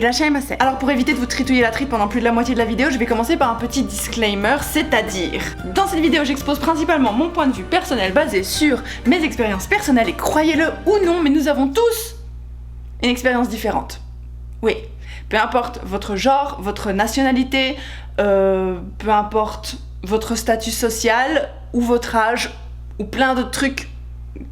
Irashaimase. Alors pour éviter de vous tritouiller la tripe pendant plus de la moitié de la vidéo, je vais commencer par un petit disclaimer, c'est-à-dire... Dans cette vidéo, j'expose principalement mon point de vue personnel basé sur mes expériences personnelles et croyez-le ou non, mais nous avons tous une expérience différente. Oui, peu importe votre genre, votre nationalité, peu importe votre statut social ou votre âge ou plein d'autres trucs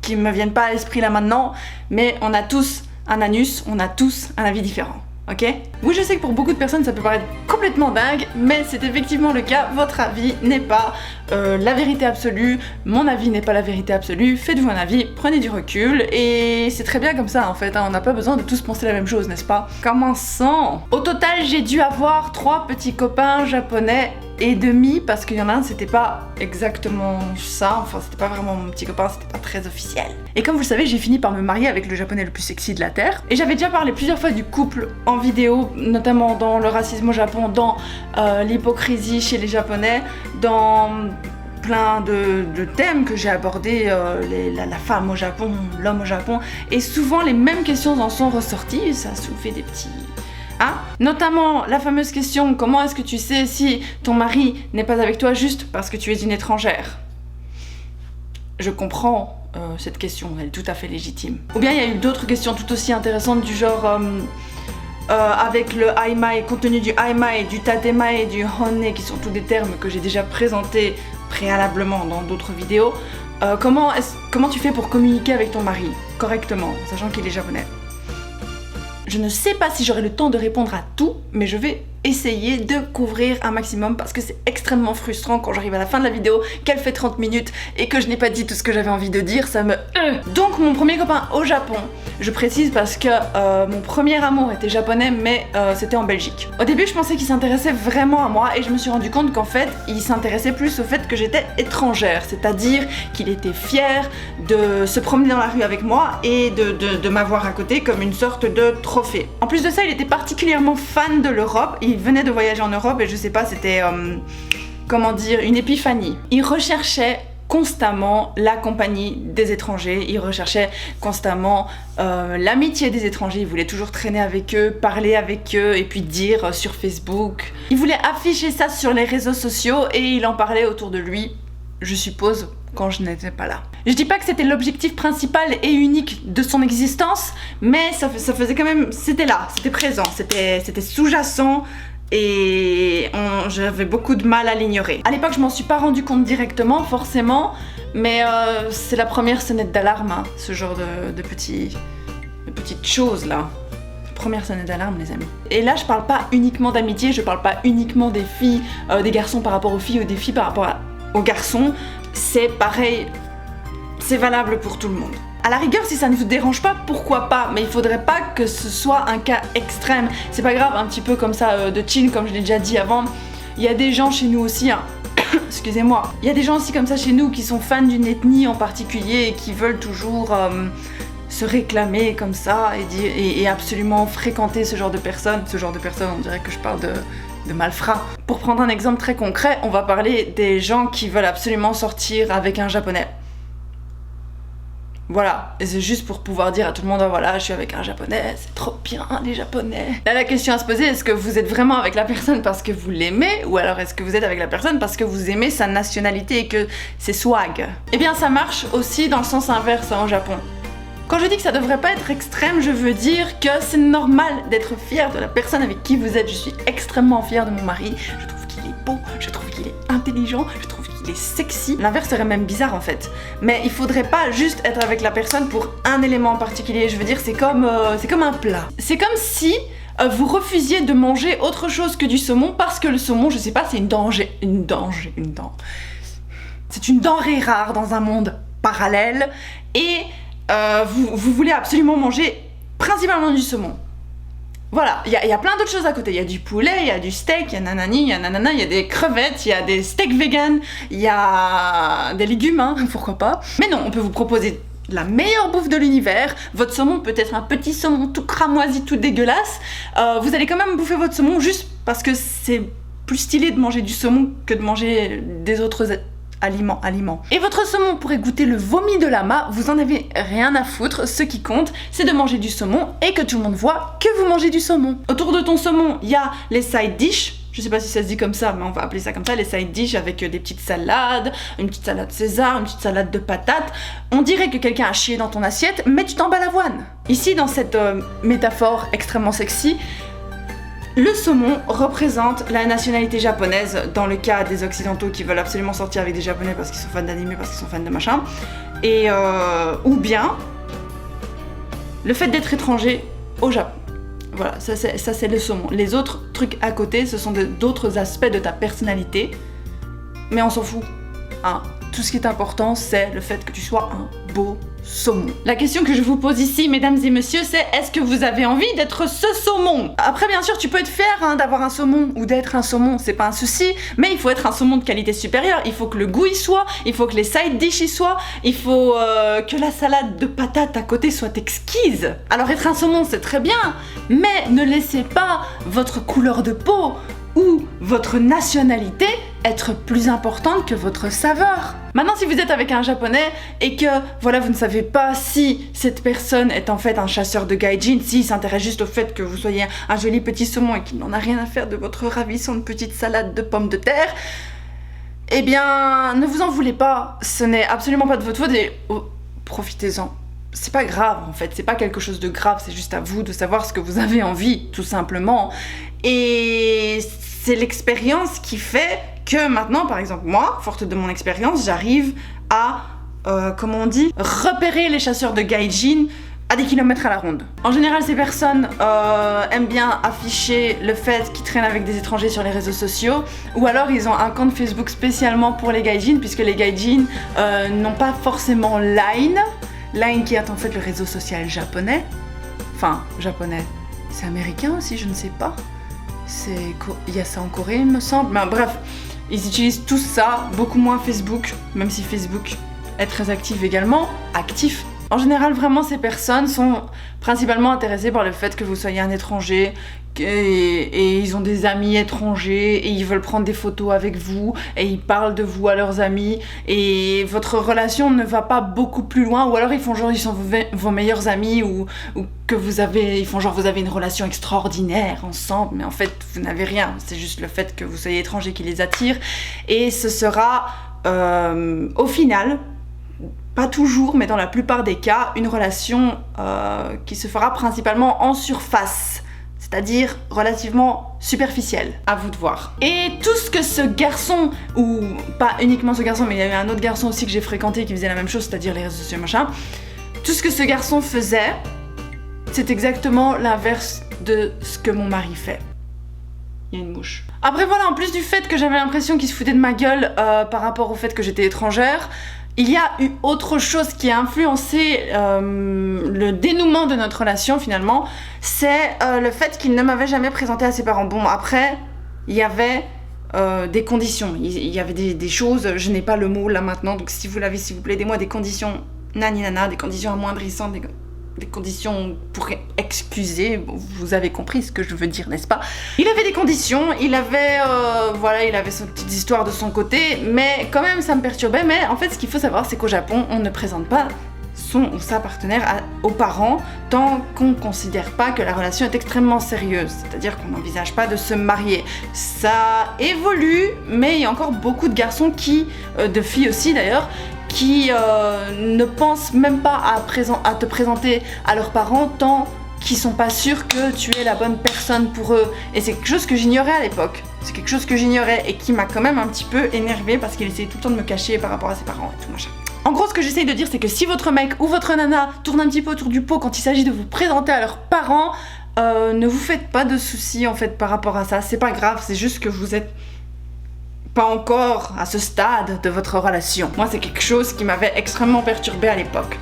qui me viennent pas à l'esprit là maintenant, mais on a tous un anus, on a tous un avis différent, ok? Oui, je sais que pour beaucoup de personnes ça peut paraître complètement dingue, mais c'est effectivement le cas, votre avis n'est pas la vérité absolue, mon avis n'est pas la vérité absolue, faites-vous un avis, prenez du recul, et c'est très bien comme ça en fait, hein, on n'a pas besoin de tous penser la même chose, n'est-ce pas? Commençons! Au total, j'ai dû avoir 3 petits copains japonais et demi, parce qu'il y en a un, c'était pas exactement ça, enfin c'était pas vraiment mon petit copain, c'était pas très officiel. Et comme vous le savez, j'ai fini par me marier avec le japonais le plus sexy de la Terre, et j'avais déjà parlé plusieurs fois du couple en vidéo, notamment dans le racisme au Japon, dans l'hypocrisie chez les japonais, dans plein de thèmes que j'ai abordés, la femme au Japon, l'homme au Japon, et souvent les mêmes questions en sont ressorties, ça a soulevé des petits... Hein? Notamment la fameuse question, comment est-ce que tu sais si ton mari n'est pas avec toi juste parce que tu es une étrangère? Je comprends cette question, elle est tout à fait légitime. Ou bien il y a eu d'autres questions tout aussi intéressantes du genre avec le aimae, compte tenu du aimae, du tatemae et du honne, qui sont tous des termes que j'ai déjà présentés préalablement dans d'autres vidéos, comment tu fais pour communiquer avec ton mari correctement, sachant qu'il est japonais? Je ne sais pas si j'aurai le temps de répondre à tout, mais je vais essayer de couvrir un maximum parce que c'est extrêmement frustrant quand j'arrive à la fin de la vidéo, qu'elle fait 30 minutes et que je n'ai pas dit tout ce que j'avais envie de dire, ça me... Donc mon premier copain au Japon, je précise parce que mon premier amour était japonais, mais c'était en Belgique. Au début je pensais qu'il s'intéressait vraiment à moi et je me suis rendu compte qu'en fait il s'intéressait plus au fait que j'étais étrangère, c'est-à-dire qu'il était fier de se promener dans la rue avec moi et de m'avoir à côté comme une sorte de trophée. En plus de ça, il était particulièrement fan de l'Europe, il venait de voyager en Europe et je sais pas, c'était comment dire, une épiphanie. Il recherchait constamment la compagnie des étrangers, il recherchait constamment l'amitié des étrangers, il voulait toujours traîner avec eux, parler avec eux et puis dire sur Facebook. Il voulait afficher ça sur les réseaux sociaux et il en parlait autour de lui, je suppose, quand je n'étais pas là. Je dis pas que c'était l'objectif principal et unique de son existence, mais ça faisait quand même... C'était là, c'était présent, c'était sous-jacent et j'avais beaucoup de mal à l'ignorer. À l'époque, je m'en suis pas rendu compte directement, forcément, mais c'est la première sonnette d'alarme, hein, ce genre de petites choses là. Première sonnette d'alarme, les amis. Et là, je parle pas uniquement d'amitié, je parle pas uniquement des filles, des garçons par rapport aux filles ou des filles par rapport aux garçons. C'est pareil, c'est valable pour tout le monde. À la rigueur, si ça ne vous dérange pas, pourquoi pas, mais il faudrait pas que ce soit un cas extrême. C'est pas grave, un petit peu comme ça, de chill, comme je l'ai déjà dit avant. Il y a des gens chez nous aussi, hein. Excusez-moi. Il y a des gens aussi comme ça chez nous qui sont fans d'une ethnie en particulier et qui veulent toujours se réclamer comme ça et absolument fréquenter ce genre de personnes. Ce genre de personnes, on dirait que je parle de malfrats. Pour prendre un exemple très concret, on va parler des gens qui veulent absolument sortir avec un japonais. Voilà, et c'est juste pour pouvoir dire à tout le monde, oh, voilà, je suis avec un japonais, c'est trop bien les japonais. Là la question à se poser, est-ce que vous êtes vraiment avec la personne parce que vous l'aimez, ou alors est-ce que vous êtes avec la personne parce que vous aimez sa nationalité et que c'est swag? Eh bien ça marche aussi dans le sens inverse au Japon. Quand je dis que ça devrait pas être extrême, je veux dire que c'est normal d'être fier de la personne avec qui vous êtes. Je suis extrêmement fière de mon mari, je trouve qu'il est beau, je trouve qu'il est intelligent, je trouve qu'il est sexy. L'inverse serait même bizarre en fait. Mais il faudrait pas juste être avec la personne pour un élément en particulier. Je veux dire, c'est comme un plat. C'est comme si vous refusiez de manger autre chose que du saumon parce que le saumon, je sais pas, c'est c'est une denrée rare dans un monde parallèle et vous voulez absolument manger principalement du saumon. Voilà, il y a plein d'autres choses à côté. Il y a du poulet, il y a du steak, il y a nanani, il y a nanana, il y a des crevettes, il y a des steaks vegan, il y a des légumes, hein, pourquoi pas. Mais non, on peut vous proposer la meilleure bouffe de l'univers. Votre saumon peut être un petit saumon tout cramoisi, tout dégueulasse. Vous allez quand même bouffer votre saumon juste parce que c'est plus stylé de manger du saumon que de manger des autres aliment. Et votre saumon pourrait goûter le vomi de lama, vous en avez rien à foutre, ce qui compte, c'est de manger du saumon et que tout le monde voit que vous mangez du saumon. Autour de ton saumon, il y a les side dish. Je sais pas si ça se dit comme ça, mais on va appeler ça comme ça, les side dish avec des petites salades, une petite salade César, une petite salade de patates. On dirait que quelqu'un a chié dans ton assiette, mais tu t'emballes l'avoine. Ici, dans cette métaphore extrêmement sexy, le saumon représente la nationalité japonaise dans le cas des occidentaux qui veulent absolument sortir avec des japonais parce qu'ils sont fans d'anime, parce qu'ils sont fans de machin, et ou bien le fait d'être étranger au Japon. Voilà, ça c'est le saumon. Les autres trucs à côté, ce sont d'autres aspects de ta personnalité, mais on s'en fout. Hein. Tout ce qui est important, c'est le fait que tu sois un beau saumon. La question que je vous pose ici, mesdames et messieurs, c'est est-ce que vous avez envie d'être ce saumon? Après, bien sûr, tu peux être fier d'avoir un saumon ou d'être un saumon, c'est pas un souci, mais il faut être un saumon de qualité supérieure. Il faut que le goût y soit, il faut que les side dish y soient, il faut que la salade de patates à côté soit exquise. Alors être un saumon, c'est très bien, mais ne laissez pas votre couleur de peau ou votre nationalité être plus importante que votre saveur. Maintenant, si vous êtes avec un japonais et que voilà, vous ne savez pas si cette personne est en fait un chasseur de gaijin, s'il s'intéresse juste au fait que vous soyez un joli petit saumon et qu'il n'en a rien à faire de votre ravissante petite salade de pommes de terre, eh bien, ne vous en voulez pas, ce n'est absolument pas de votre faute et profitez-en. C'est pas grave en fait, c'est pas quelque chose de grave, c'est juste à vous de savoir ce que vous avez envie, tout simplement. Et c'est l'expérience qui fait que maintenant, par exemple moi, forte de mon expérience, j'arrive à, comment on dit, repérer les chasseurs de gaijin à des kilomètres à la ronde. En général, ces personnes aiment bien afficher le fait qu'ils traînent avec des étrangers sur les réseaux sociaux, ou alors ils ont un compte Facebook spécialement pour les gaijin, puisque les gaijin n'ont pas forcément Line. Line qui est en fait le réseau social japonais. Enfin, japonais. C'est américain aussi, je ne sais pas. Il y a ça en Corée, il me semble. Mais bref, ils utilisent tous ça, beaucoup moins Facebook, même si Facebook est très actif également. Actif. En général, vraiment, ces personnes sont principalement intéressées par le fait que vous soyez un étranger, et ils ont des amis étrangers, et ils veulent prendre des photos avec vous, et ils parlent de vous à leurs amis, et votre relation ne va pas beaucoup plus loin, ou alors ils font genre ils sont vos meilleurs amis, ou que ils font genre vous avez une relation extraordinaire ensemble, mais en fait vous n'avez rien, c'est juste le fait que vous soyez étranger qui les attire, et ce sera au final, pas toujours, mais dans la plupart des cas, une relation qui se fera principalement en surface, c'est-à-dire relativement superficielle, à vous de voir. Et tout ce que ce garçon, ou pas uniquement ce garçon, mais il y avait un autre garçon aussi que j'ai fréquenté qui faisait la même chose, c'est-à-dire les réseaux sociaux machin, tout ce que ce garçon faisait, c'est exactement l'inverse de ce que mon mari fait. Il y a une mouche. Après voilà, en plus du fait que j'avais l'impression qu'il se foutait de ma gueule par rapport au fait que j'étais étrangère, il y a eu autre chose qui a influencé le dénouement de notre relation finalement, c'est le fait qu'il ne m'avait jamais présenté à ses parents. Bon, après, il y avait des conditions, il y avait des choses, je n'ai pas le mot là maintenant, donc si vous l'avez, s'il vous plaît, aidez-moi, des conditions nani-nana, des conditions amoindrissantes, des conditions pour excuser, vous avez compris ce que je veux dire, n'est-ce pas? Il avait des conditions, il avait sa petite histoire de son côté, mais quand même ça me perturbait. Mais en fait ce qu'il faut savoir, c'est qu'au Japon, on ne présente pas son ou sa partenaire aux parents tant qu'on ne considère pas que la relation est extrêmement sérieuse, c'est-à-dire qu'on n'envisage pas de se marier. Ça évolue, mais il y a encore beaucoup de garçons de filles aussi d'ailleurs, qui ne pensent même pas à te présenter à leurs parents tant qu'ils sont pas sûrs que tu es la bonne personne pour eux. Et c'est quelque chose que j'ignorais à l'époque. C'est quelque chose que j'ignorais et qui m'a quand même un petit peu énervée parce qu'il essayait tout le temps de me cacher par rapport à ses parents et tout machin. En gros, ce que j'essaye de dire, c'est que si votre mec ou votre nana tourne un petit peu autour du pot quand il s'agit de vous présenter à leurs parents, ne vous faites pas de soucis en fait par rapport à ça. C'est pas grave, c'est juste que vous êtes pas encore à ce stade de votre relation. Moi, c'est quelque chose qui m'avait extrêmement perturbée à l'époque.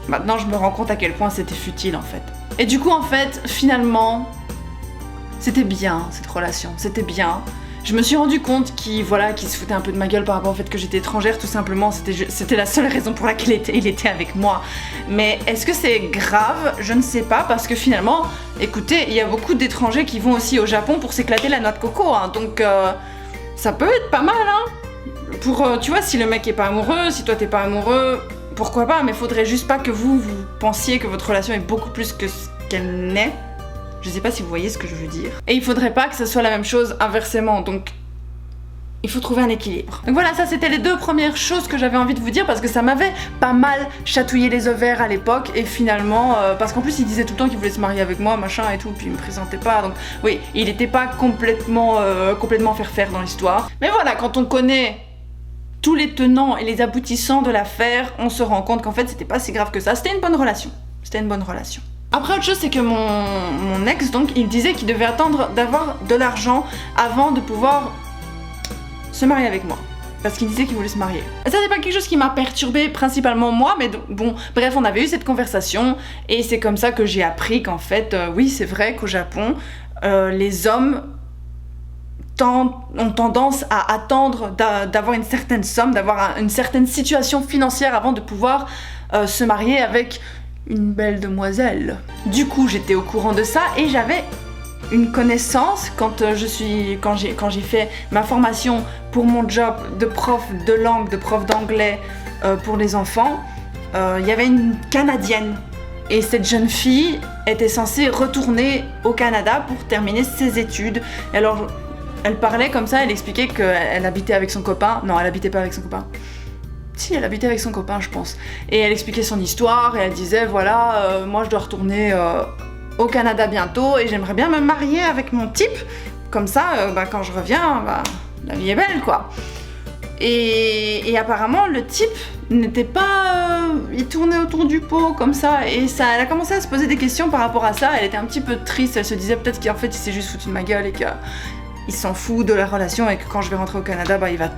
Maintenant, je me rends compte à quel point c'était futile en fait. Et du coup, en fait, finalement, c'était bien cette relation, c'était bien. Je me suis rendu compte qu'il se foutait un peu de ma gueule par rapport au fait que j'étais étrangère, tout simplement. C'était la seule raison pour laquelle il était avec moi. Mais est-ce que c'est grave? Je ne sais pas, parce que finalement, écoutez, il y a beaucoup d'étrangers qui vont aussi au Japon pour s'éclater la noix de coco, hein, donc ça peut être pas mal, hein. pour, tu vois, si le mec est pas amoureux, si toi t'es pas amoureux, pourquoi pas, mais faudrait juste pas que vous pensiez que votre relation est beaucoup plus que ce qu'elle n'est. Je sais pas si vous voyez ce que je veux dire. Et il faudrait pas que ce soit la même chose inversement, donc il faut trouver un équilibre. Donc voilà, ça c'était les 2 premières choses que j'avais envie de vous dire parce que ça m'avait pas mal chatouillé les ovaires à l'époque et finalement, parce qu'en plus il disait tout le temps qu'il voulait se marier avec moi, machin et tout, puis il me présentait pas, donc oui, il était pas complètement faire dans l'histoire. Mais voilà, quand on connaît tous les tenants et les aboutissants de l'affaire, on se rend compte qu'en fait c'était pas si grave que ça, c'était une bonne relation. C'était une bonne relation. Après, autre chose, c'est que mon ex, donc, il disait qu'il devait attendre d'avoir de l'argent avant de pouvoir se marier avec moi. Parce qu'il disait qu'il voulait se marier. Et ça, c'est pas quelque chose qui m'a perturbée, principalement moi, mais bon, bref, on avait eu cette conversation, et c'est comme ça que j'ai appris qu'en fait, oui, c'est vrai qu'au Japon, les hommes ont tendance à attendre d'avoir une certaine somme, d'avoir une certaine situation financière avant de pouvoir se marier avec une belle demoiselle. Du coup, j'étais au courant de ça et j'avais une connaissance quand j'ai fait ma formation pour mon job de prof de langue, de prof d'anglais pour les enfants. Il y avait une Canadienne et cette jeune fille était censée retourner au Canada pour terminer ses études. Et alors, elle parlait comme ça, elle expliquait qu'elle habitait avec son copain. Non, elle habitait pas avec son copain. Si, elle habitait avec son copain, je pense. Et elle expliquait son histoire et elle disait, voilà, moi je dois retourner au Canada bientôt et j'aimerais bien me marier avec mon type. Comme ça, quand je reviens, la vie est belle, quoi. Et apparemment, le type n'était pas... il tournait autour du pot, comme ça. Et ça, elle a commencé à se poser des questions par rapport à ça. Elle était un petit peu triste. Elle se disait peut-être qu'en fait, il s'est juste foutu de ma gueule et qu'il s'en fout de la relation et que quand je vais rentrer au Canada, il va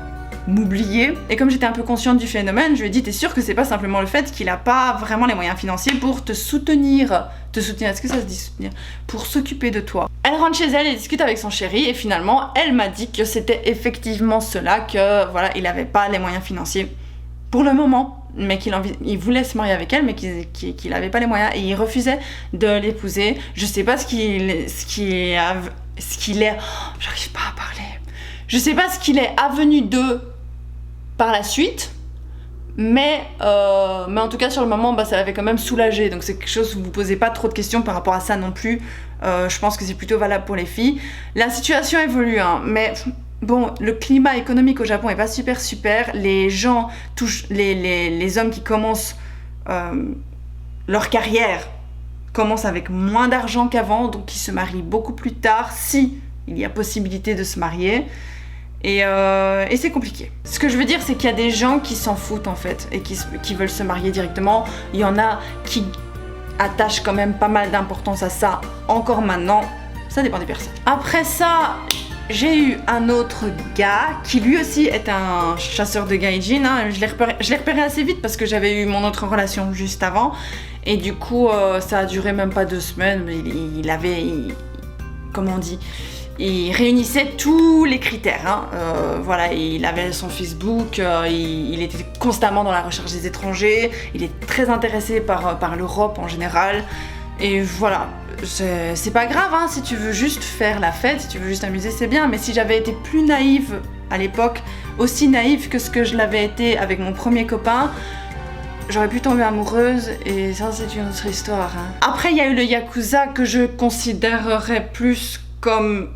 m'oublier. Et comme j'étais un peu consciente du phénomène, je lui ai dit, t'es sûre que c'est pas simplement le fait qu'il a pas vraiment les moyens financiers pour te soutenir, est-ce que ça se dit soutenir, pour s'occuper de toi. Elle rentre chez elle et discute avec son chéri et finalement elle m'a dit que c'était effectivement cela, que voilà, il avait pas les moyens financiers pour le moment, mais il voulait se marier avec elle, mais qu'il avait pas les moyens et il refusait de l'épouser. Je sais pas ce qu'il est, j'arrive pas à parler. Je sais pas ce qu'il est avenu d'eux par la suite, mais en tout cas sur le moment ça l'avait quand même soulagé, donc c'est quelque chose où vous posez pas trop de questions par rapport à ça non plus. Je pense que c'est plutôt valable pour les filles. La situation évolue, hein, mais bon, le climat économique au Japon est pas super, les gens les hommes qui commencent leur carrière commencent avec moins d'argent qu'avant, donc ils se marient beaucoup plus tard si il y a possibilité de se marier. Et c'est compliqué. Ce que je veux dire, c'est qu'il y a des gens qui s'en foutent en fait et qui veulent se marier directement. Il y en a qui attachent quand même pas mal d'importance à ça encore maintenant. Ça dépend des personnes. Après ça, j'ai eu un autre gars qui lui aussi est un chasseur de gaijin. Hein. Je l'ai repéré assez vite parce que j'avais eu mon autre relation juste avant. Et du coup, ça a duré même pas 2 semaines. Mais comment on dit, il réunissait tous les critères, hein. Voilà, il avait son Facebook, il était constamment dans la recherche des étrangers, il est très intéressé par l'Europe en général, et voilà, c'est pas grave, hein, si tu veux juste faire la fête, si tu veux juste amuser, c'est bien, mais si j'avais été plus naïve à l'époque, aussi naïve que ce que je l'avais été avec mon premier copain, j'aurais pu tomber amoureuse, et ça c'est une autre histoire, hein. Après il y a eu le Yakuza que je considérerais plus comme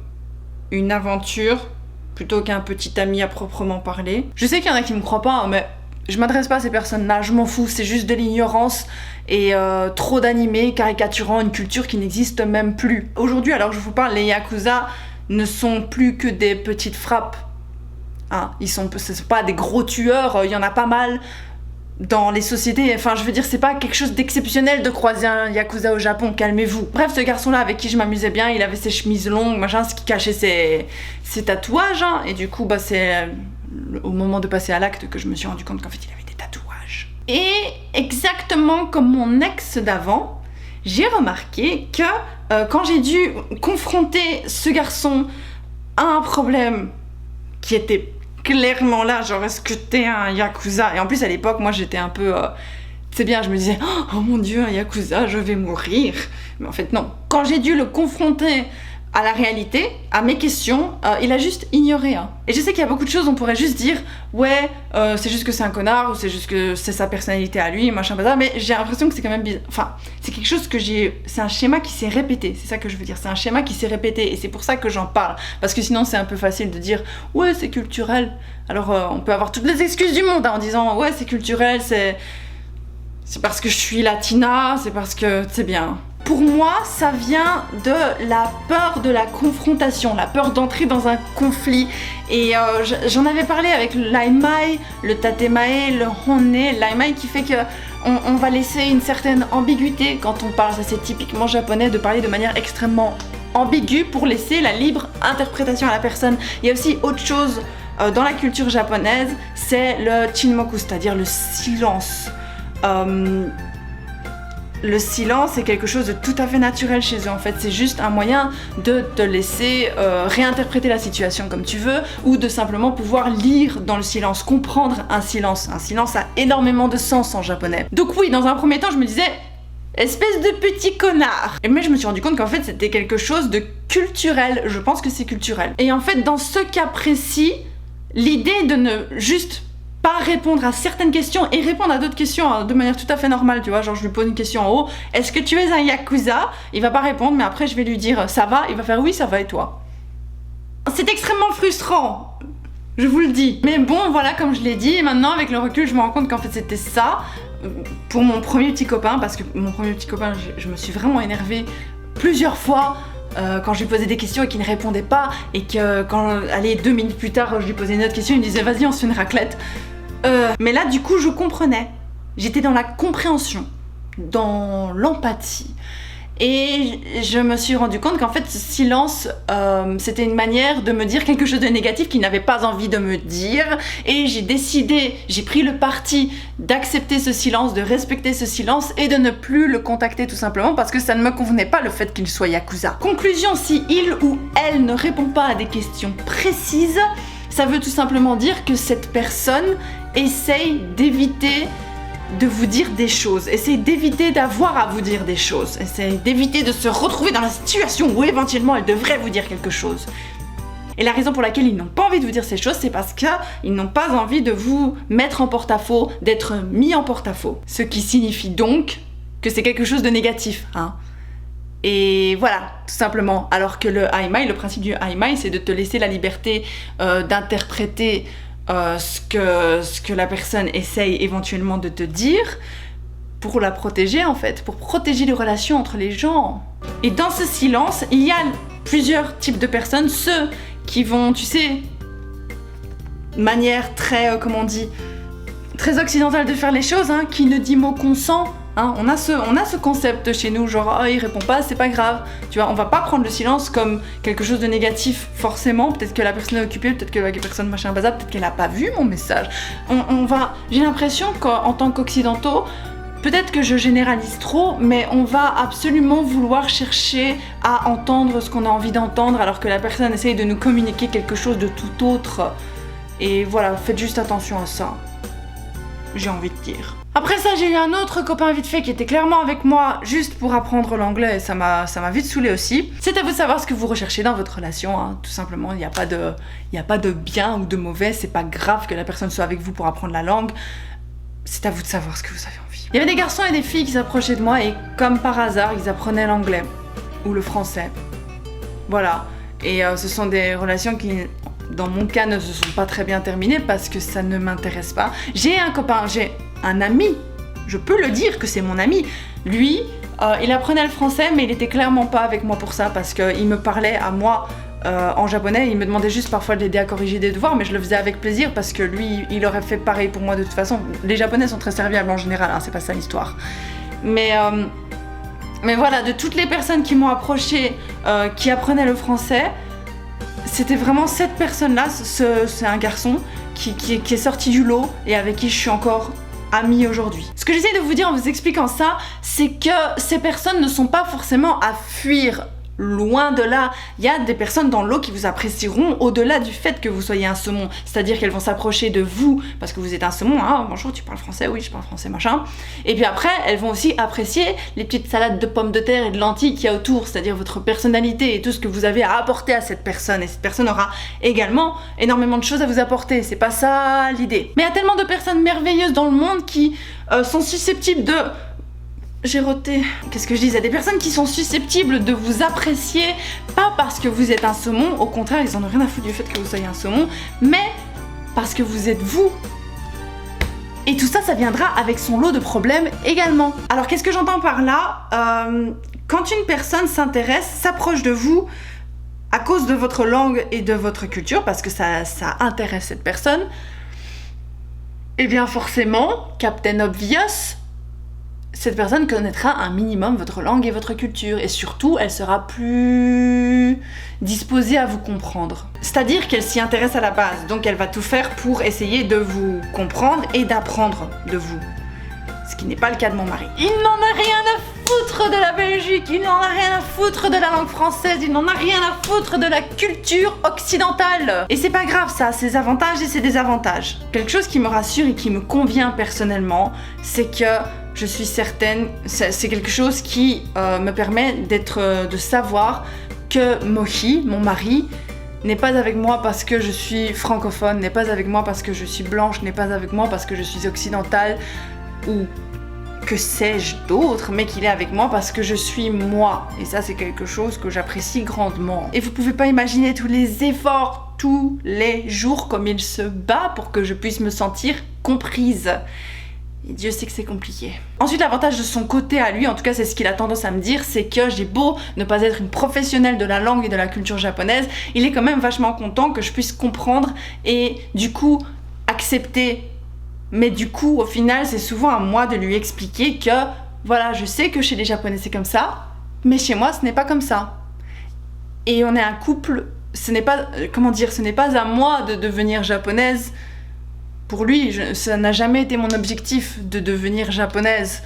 une aventure plutôt qu'un petit ami à proprement parler. Je sais qu'il y en a qui me croient pas, hein, mais je m'adresse pas à ces personnes-là, je m'en fous, c'est juste de l'ignorance et trop d'animés caricaturant une culture qui n'existe même plus. Aujourd'hui, alors je vous parle, les Yakuza ne sont plus que des petites frappes. Hein, ce sont pas des gros tueurs, il y en a pas mal dans les sociétés, enfin je veux dire, c'est pas quelque chose d'exceptionnel de croiser un Yakuza au Japon, calmez-vous. Bref, ce garçon-là avec qui je m'amusais bien, il avait ses chemises longues, machin, ce qui cachait ses tatouages, hein, et du coup, c'est au moment de passer à l'acte que je me suis rendu compte qu'en fait, il avait des tatouages. Et exactement comme mon ex d'avant, j'ai remarqué que quand j'ai dû confronter ce garçon à un problème qui était clairement là, genre est-ce que t'es un Yakuza? Et en plus à l'époque moi j'étais un peu c'est bien, je me disais oh mon dieu, un Yakuza, je vais mourir, mais en fait non. Quand j'ai dû le confronter à la réalité, à mes questions, il a juste ignoré. Hein. Et je sais qu'il y a beaucoup de choses, on pourrait juste dire ouais, c'est juste que c'est un connard, ou c'est juste que c'est sa personnalité à lui, machin bazar, mais j'ai l'impression que c'est quand même bizarre. Enfin, c'est quelque chose que c'est un schéma qui s'est répété, c'est ça que je veux dire, c'est un schéma qui s'est répété, et c'est pour ça que j'en parle, parce que sinon c'est un peu facile de dire ouais, c'est culturel. Alors on peut avoir toutes les excuses du monde hein, en disant ouais, c'est culturel, c'est parce que je suis latina, c'est parce que c'est bien. Pour moi, ça vient de la peur de la confrontation, la peur d'entrer dans un conflit. Et j'en avais parlé avec l'aimai, le tatemae, le honne, l'aimai qui fait que on va laisser une certaine ambiguïté quand on parle. Ça, c'est typiquement japonais de parler de manière extrêmement ambiguë pour laisser la libre interprétation à la personne. Il y a aussi autre chose dans la culture japonaise, c'est le chinmoku, c'est-à-dire le silence. Le silence est quelque chose de tout à fait naturel chez eux en fait, c'est juste un moyen de te laisser réinterpréter la situation comme tu veux ou de simplement pouvoir lire dans le silence, comprendre un silence. Un silence a énormément de sens en japonais. Donc oui, dans un premier temps je me disais espèce de petit connard. Mais je me suis rendu compte qu'en fait c'était quelque chose de culturel, je pense que c'est culturel. Et en fait dans ce cas précis, l'idée de ne juste pas répondre à certaines questions et répondre à d'autres questions hein, de manière tout à fait normale, tu vois, genre je lui pose une question en haut, est-ce que tu es un yakuza? Il va pas répondre, mais après je vais lui dire ça va, il va faire oui ça va et toi? C'est extrêmement frustrant, je vous le dis. Mais bon voilà, comme je l'ai dit, et maintenant avec le recul je me rends compte qu'en fait c'était ça pour mon premier petit copain, parce que mon premier petit copain je me suis vraiment énervée plusieurs fois quand je lui posais des questions et qu'il ne répondait pas, et que quand, allez, 2 minutes plus tard je lui posais une autre question, il me disait vas-y on se fait une raclette. Mais là du coup je comprenais, j'étais dans la compréhension, dans l'empathie, et je me suis rendu compte qu'en fait ce silence c'était une manière de me dire quelque chose de négatif qu'il n'avait pas envie de me dire, et j'ai pris le parti d'accepter ce silence, de respecter ce silence et de ne plus le contacter tout simplement parce que ça ne me convenait pas le fait qu'il soit yakuza. Conclusion, si il ou elle ne répond pas à des questions précises, ça veut tout simplement dire que cette personne essaye d'éviter de vous dire des choses, essaye d'éviter d'avoir à vous dire des choses, essaye d'éviter de se retrouver dans la situation où éventuellement elle devrait vous dire quelque chose. Et la raison pour laquelle ils n'ont pas envie de vous dire ces choses, c'est parce qu'ils n'ont pas envie de vous mettre en porte-à-faux, d'être mis en porte-à-faux. Ce qui signifie donc que c'est quelque chose de négatif, hein. Et voilà, tout simplement. Alors que le aimai, le principe du aimai, c'est de te laisser la liberté d'interpréter ce que la personne essaye éventuellement de te dire pour la protéger en fait, pour protéger les relations entre les gens. Et dans ce silence, il y a plusieurs types de personnes, ceux qui vont, tu sais, manière très, comment on dit, très occidentale de faire les choses, hein, qui ne dit mot consent. Hein, on a ce concept chez nous, genre oh, il répond pas, c'est pas grave. Tu vois, on va pas prendre le silence comme quelque chose de négatif forcément. Peut-être que la personne est occupée, peut-être que la personne machin bazar, peut-être qu'elle a pas vu mon message. J'ai l'impression qu'en tant qu'occidentaux, peut-être que je généralise trop, mais on va absolument vouloir chercher à entendre ce qu'on a envie d'entendre alors que la personne essaye de nous communiquer quelque chose de tout autre. Et voilà, faites juste attention à ça. J'ai envie de dire. Après ça, j'ai eu un autre copain vite fait qui était clairement avec moi juste pour apprendre l'anglais et ça m'a vite saoulé aussi. C'est à vous de savoir ce que vous recherchez dans votre relation, hein. Tout simplement, il n'y a pas de bien ou de mauvais, c'est pas grave que la personne soit avec vous pour apprendre la langue. C'est à vous de savoir ce que vous avez envie. Il y avait des garçons et des filles qui s'approchaient de moi et comme par hasard, ils apprenaient l'anglais ou le français. Voilà. Et ce sont des relations qui, dans mon cas, ne se sont pas très bien terminées parce que ça ne m'intéresse pas. J'ai un copain, j'ai un ami, je peux le dire que c'est mon ami. Lui, il apprenait le français, mais il était clairement pas avec moi pour ça parce qu'il me parlait à moi en japonais. Il me demandait juste parfois de l'aider à corriger des devoirs, mais je le faisais avec plaisir parce que lui, il aurait fait pareil pour moi de toute façon. Les Japonais sont très serviables en général, hein, c'est pas ça l'histoire. Mais voilà, de toutes les personnes qui m'ont approché, qui apprenaient le français, c'était vraiment cette personne-là, c'est un garçon qui est sorti du lot et avec qui je suis encore amie aujourd'hui. Ce que j'essaie de vous dire en vous expliquant ça, c'est que ces personnes ne sont pas forcément à fuir loin de là. Il y a des personnes dans l'eau qui vous apprécieront au-delà du fait que vous soyez un saumon. C'est-à-dire qu'elles vont s'approcher de vous parce que vous êtes un saumon. Ah, bonjour, tu parles français? Oui, je parle français, machin. Et puis après, elles vont aussi apprécier les petites salades de pommes de terre et de lentilles qu'il y a autour, c'est-à-dire votre personnalité et tout ce que vous avez à apporter à cette personne. Et cette personne aura également énormément de choses à vous apporter. C'est pas ça l'idée. Mais il y a tellement de personnes merveilleuses dans le monde qui sont susceptibles de... J'ai roté. Qu'est-ce que je disais? Des personnes qui sont susceptibles de vous apprécier, pas parce que vous êtes un saumon, au contraire, ils en ont rien à foutre du fait que vous soyez un saumon, mais parce que vous êtes vous. Et tout ça, ça viendra avec son lot de problèmes également. Alors qu'est-ce que j'entends par là? Quand une personne s'intéresse, s'approche de vous à cause de votre langue et de votre culture, parce que ça intéresse cette personne, et bien forcément, Captain Obvious, cette personne connaîtra un minimum votre langue et votre culture, et surtout, elle sera plus disposée à vous comprendre. C'est-à-dire qu'elle s'y intéresse à la base, donc elle va tout faire pour essayer de vous comprendre et d'apprendre de vous. Ce qui n'est pas le cas de mon mari. Il n'en a rien à foutre de la Belgique, il n'en a rien à foutre de la langue française, il n'en a rien à foutre de la culture occidentale. Et c'est pas grave ça, ses avantages et ses désavantages. Quelque chose qui me rassure et qui me convient personnellement, c'est que je suis certaine, c'est quelque chose qui me permet de savoir que Mohi, mon mari, n'est pas avec moi parce que je suis francophone, n'est pas avec moi parce que je suis blanche, n'est pas avec moi parce que je suis occidentale, ou que sais-je d'autre, mais qu'il est avec moi parce que je suis moi. Et ça, c'est quelque chose que j'apprécie grandement. Et vous pouvez pas imaginer tous les efforts, tous les jours, comme il se bat pour que je puisse me sentir comprise. Et Dieu sait que c'est compliqué. Ensuite, l'avantage de son côté à lui, en tout cas c'est ce qu'il a tendance à me dire, c'est que j'ai beau ne pas être une professionnelle de la langue et de la culture japonaise, il est quand même vachement content que je puisse comprendre et du coup accepter. Mais du coup, au final, c'est souvent à moi de lui expliquer que, voilà, je sais que chez les Japonais c'est comme ça, mais chez moi ce n'est pas comme ça. Et on est un couple, ce n'est pas, comment dire, ce n'est pas à moi de devenir japonaise. Pour lui, ça n'a jamais été mon objectif de devenir japonaise.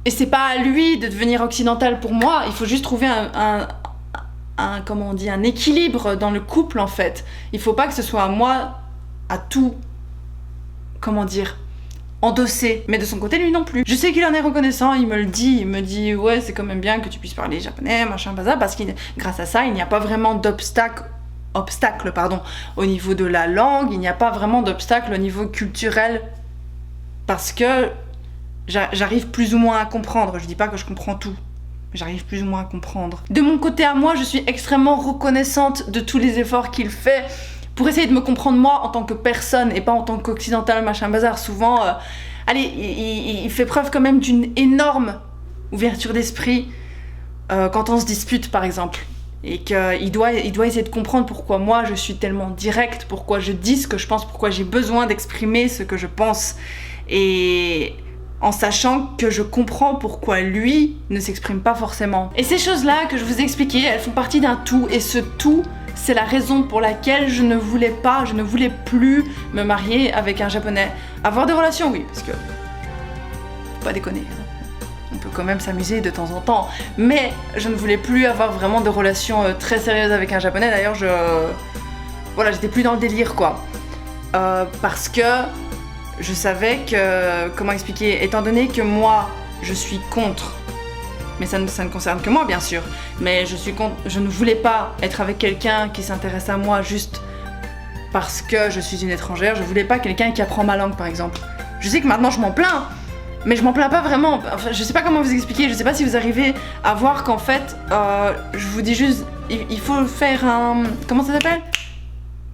Et c'est pas à lui de devenir occidentale pour moi, il faut juste trouver comment on dit, un équilibre dans le couple en fait. Il faut pas que ce soit à moi à tout, comment dire, endosser. Mais de son côté, lui non plus. Je sais qu'il en est reconnaissant, il me dit ouais, c'est quand même bien que tu puisses parler japonais, machin, bazar, parce que grâce à ça, il n'y a pas vraiment d'obstacle au niveau de la langue, il n'y a pas vraiment d'obstacle au niveau culturel, parce que j'arrive plus ou moins à comprendre. Je dis pas que je comprends tout, mais j'arrive plus ou moins à comprendre. De mon côté à moi, je suis extrêmement reconnaissante de tous les efforts qu'il fait pour essayer de me comprendre moi en tant que personne et pas en tant qu'occidental, machin bazar. Souvent, il fait preuve quand même d'une énorme ouverture d'esprit quand on se dispute par exemple. Et qu'il doit essayer de comprendre pourquoi moi je suis tellement directe, pourquoi je dis ce que je pense, pourquoi j'ai besoin d'exprimer ce que je pense. Et en sachant que je comprends pourquoi lui ne s'exprime pas forcément. Et ces choses-là que je vous ai expliquées, elles font partie d'un tout, et ce tout, c'est la raison pour laquelle je ne voulais plus me marier avec un japonais. Avoir des relations, oui, parce que... faut pas déconner. On peut quand même s'amuser de temps en temps. Mais je ne voulais plus avoir vraiment de relations très sérieuses avec un japonais. D'ailleurs, voilà, j'étais plus dans le délire, quoi. Parce que je savais que... Comment expliquer? Étant donné que moi, je suis contre... Mais ça ne concerne que moi, bien sûr. Mais je ne voulais pas être avec quelqu'un qui s'intéresse à moi juste parce que je suis une étrangère. Je voulais pas quelqu'un qui apprend ma langue, par exemple. Je sais que maintenant, je m'en plains. Mais je m'en plains pas vraiment. Enfin, je sais pas comment vous expliquer. Je sais pas si vous arrivez à voir qu'en fait, je vous dis juste, il faut faire un... Comment ça s'appelle?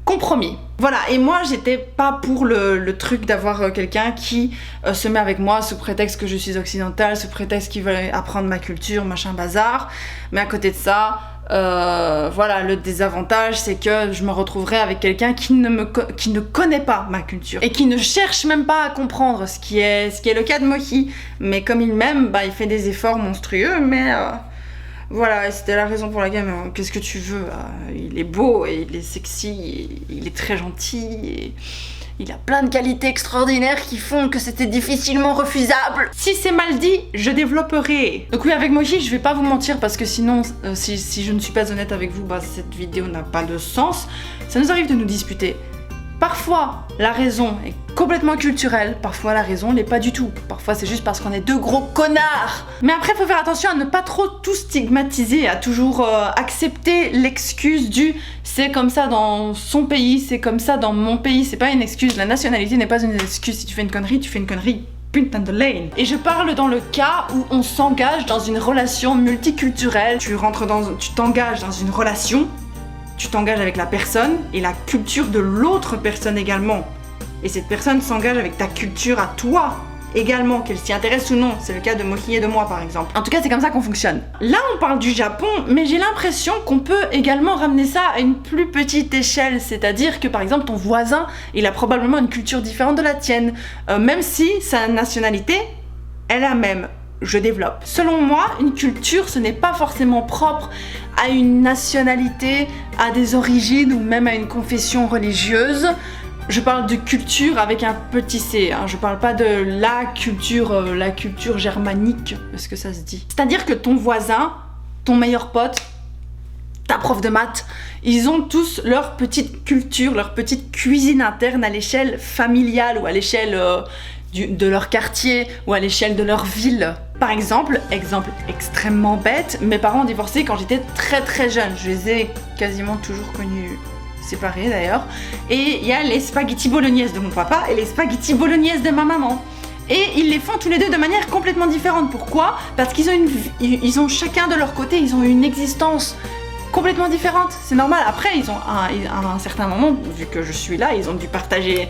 Compromis. Voilà, et moi j'étais pas pour le truc d'avoir quelqu'un qui se met avec moi sous prétexte que je suis occidentale, sous prétexte qu'il veut apprendre ma culture, machin bazar. Mais à côté de ça, voilà, le désavantage c'est que je me retrouverai avec quelqu'un qui ne connaît pas ma culture et qui ne cherche même pas à comprendre, ce qui est le cas de Mohi. Mais comme il m'aime, bah, il fait des efforts monstrueux, mais Voilà, et c'était la raison pour laquelle, qu'est-ce que tu veux, il est beau, et il est sexy, et il est très gentil, et il a plein de qualités extraordinaires qui font que c'était difficilement refusable. Si c'est mal dit, je développerai. Donc oui, avec Mohi, je vais pas vous mentir parce que sinon, si je ne suis pas honnête avec vous, cette vidéo n'a pas de sens. Ça nous arrive de nous disputer. Parfois, la raison est complètement culturelle, parfois la raison l'est pas du tout. Parfois, c'est juste parce qu'on est deux gros connards. Mais après, faut faire attention à ne pas trop tout stigmatiser, à toujours accepter l'excuse du « c'est comme ça dans son pays, c'est comme ça dans mon pays ». C'est pas une excuse, la nationalité n'est pas une excuse. Si tu fais une connerie, tu fais une connerie. Putain de lane. Et je parle dans le cas où on s'engage dans une relation multiculturelle. Tu t'engages dans une relation, tu t'engages avec la personne et la culture de l'autre personne également. Et cette personne s'engage avec ta culture à toi également, qu'elle s'y intéresse ou non. C'est le cas de Mohi et de moi par exemple. En tout cas, c'est comme ça qu'on fonctionne. Là, on parle du Japon, mais j'ai l'impression qu'on peut également ramener ça à une plus petite échelle. C'est-à-dire que par exemple, ton voisin, il a probablement une culture différente de la tienne. Même si sa nationalité est la même. Je développe. Selon moi, une culture, ce n'est pas forcément propre à une nationalité, à des origines ou même à une confession religieuse. Je parle de culture avec un petit c, hein. Je parle pas de la culture germanique, est-ce que ça se dit? C'est-à-dire que ton voisin, ton meilleur pote, ta prof de maths, ils ont tous leur petite culture, leur petite cuisine interne à l'échelle familiale ou à l'échelle de leur quartier ou à l'échelle de leur ville. Par exemple extrêmement bête, mes parents ont divorcé quand j'étais très jeune. Je les ai quasiment toujours connus séparés d'ailleurs. Et il y a les spaghettis bolognaises de mon papa et les spaghettis bolognaises de ma maman. Et ils les font tous les deux de manière complètement différente. Pourquoi? Parce qu'ils ont chacun de leur côté, ils ont une existence complètement différente. C'est normal. Après, ils ont à un certain moment, vu que je suis là, ils ont dû partager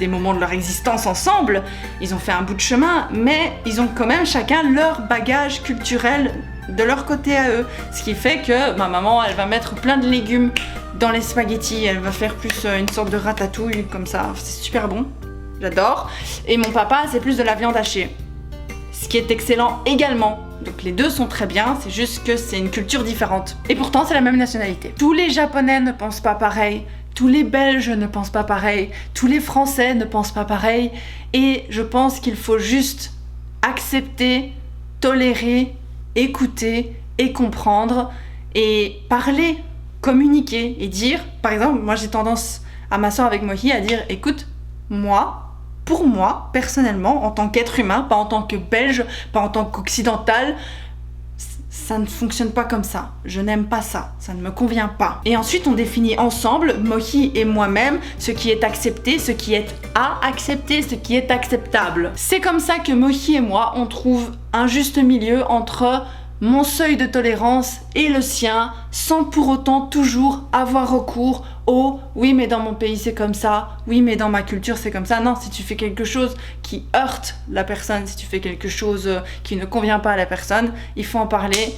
des moments de leur existence ensemble. Ils ont fait un bout de chemin, mais ils ont quand même chacun leur bagage culturel de leur côté à eux. Ce qui fait que ma maman, elle va mettre plein de légumes dans les spaghettis. Elle va faire plus une sorte de ratatouille comme ça. C'est super bon. J'adore. Et mon papa, c'est plus de la viande hachée. Ce qui est excellent également. Donc les deux sont très bien, c'est juste que c'est une culture différente. Et pourtant, c'est la même nationalité. Tous les Japonais ne pensent pas pareil. Tous les Belges ne pensent pas pareil. Tous les Français ne pensent pas pareil. Et je pense qu'il faut juste accepter, tolérer, écouter et comprendre et parler, communiquer et dire, par exemple, moi j'ai tendance à m'asseoir avec Mohi à dire, écoute, pour moi, personnellement, en tant qu'être humain, pas en tant que Belge, pas en tant qu'occidental, ça ne fonctionne pas comme ça. Je n'aime pas ça. Ça ne me convient pas. Et ensuite, on définit ensemble, Mohi et moi-même, ce qui est accepté, ce qui est à accepter, ce qui est acceptable. C'est comme ça que Mohi et moi, on trouve un juste milieu entre mon seuil de tolérance et le sien, sans pour autant toujours avoir recours au « oui mais dans mon pays c'est comme ça, oui mais dans ma culture c'est comme ça ». Non, si tu fais quelque chose qui heurte la personne, si tu fais quelque chose qui ne convient pas à la personne, il faut en parler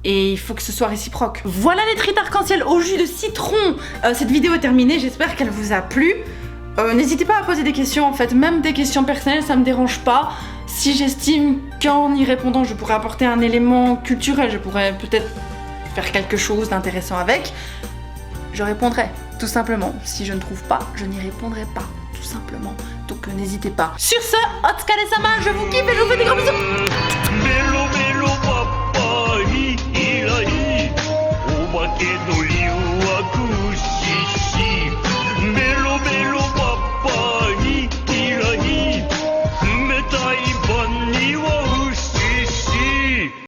et il faut que ce soit réciproque. Voilà les frites arc-en-ciel au jus de citron. Cette vidéo est terminée, j'espère qu'elle vous a plu. N'hésitez pas à poser des questions en fait, même des questions personnelles, ça me dérange pas. Si j'estime qu'en y répondant je pourrais apporter un élément culturel, je pourrais peut-être faire quelque chose d'intéressant avec, je répondrai, tout simplement. Si je ne trouve pas, je n'y répondrai pas, tout simplement. Donc n'hésitez pas. Sur ce, Otsukare-sama, je vous kiffe et je vous fais des gros bisous.